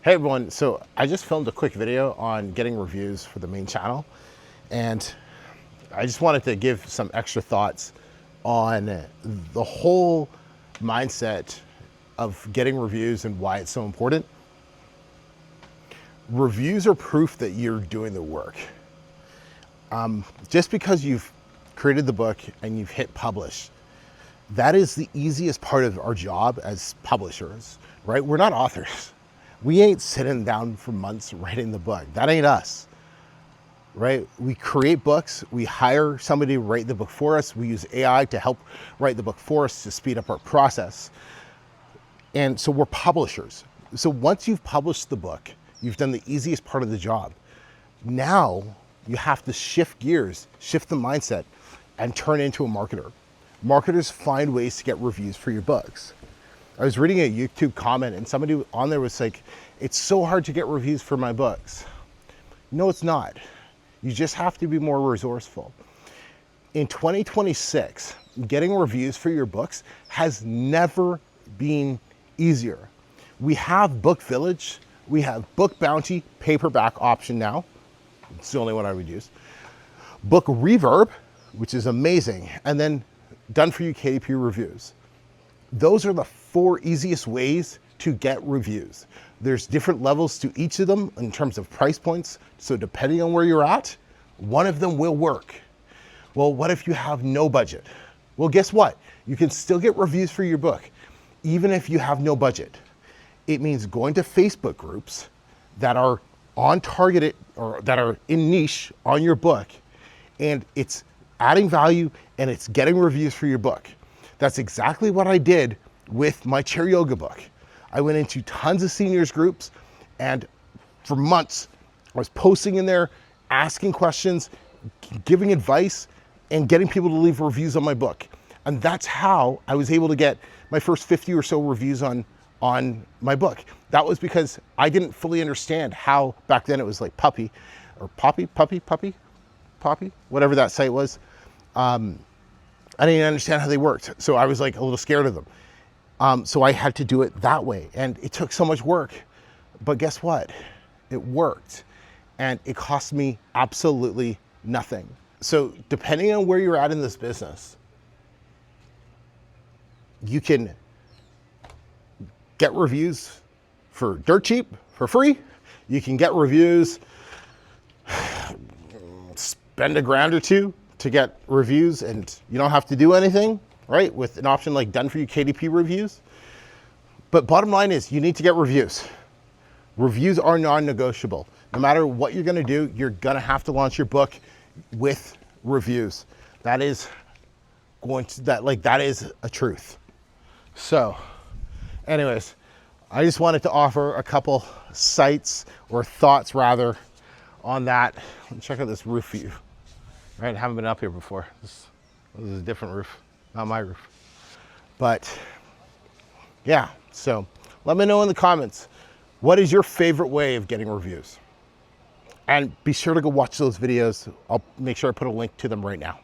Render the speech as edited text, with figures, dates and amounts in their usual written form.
Hey everyone, so I just filmed a quick video on getting reviews for the main channel, and I just wanted to give some extra thoughts on the whole mindset of getting reviews and why it's so important. Reviews are proof that you're doing the work. Just because you've created the book and you've hit publish, that is the easiest part of our job as publishers, right? We're not authors. We ain't sitting down for months writing the book. That ain't us, right? We create books, we hire somebody to write the book for us, we use AI to help write the book for us to speed up our process. And so we're publishers. So once you've published the book, you've done the easiest part of the job. Now you have to shift gears, shift the mindset, and turn into a marketer. Marketers find ways to get reviews for your books. I was reading a YouTube comment and somebody on there was like, it's so hard to get reviews for my books. No, it's not. You just have to be more resourceful. In 2026, getting reviews for your books has never been easier. We have Book Village, we have Book Bounty paperback option now. It's the only one I would use. Book Reverb, which is amazing, and then done for you KDP reviews. Those are the 4 easiest ways to get reviews. There's different levels to each of them in terms of price points. So depending on where you're at, one of them will work. Well, what if you have no budget? Well, guess what? You can still get reviews for your book, even if you have no budget. It means going to Facebook groups that are on targeted or that are in niche on your book, and it's adding value and it's getting reviews for your book. That's exactly what I did with my chair yoga book. I went into tons of seniors groups, and for months I was posting in there, asking questions, giving advice, and getting people to leave reviews on my book. And that's how I was able to get my first 50 or so reviews on my book. That was because I didn't fully understand how, back then it was like Puppy, whatever that site was. I didn't understand how they worked. So I was like a little scared of them. So I had to do it that way. And it took so much work, but guess what? It worked. And it cost me absolutely nothing. So depending on where you're at in this business, you can get reviews for dirt cheap, for free. You can get reviews, spend $1,000 or $2 to get reviews, and you don't have to do anything, right? With an option like done for you KDP reviews. But bottom line is you need to get reviews. Reviews are non-negotiable. No matter what you're gonna do, you're gonna have to launch your book with reviews. That is that is a truth. So anyways, I just wanted to offer a couple sites or thoughts rather on that. Check out this roof view. Right, haven't been up here before. This is a different roof, not my roof. But yeah, so let me know in the comments, what is your favorite way of getting reviews? And be sure to go watch those videos. I'll make sure I put a link to them right now.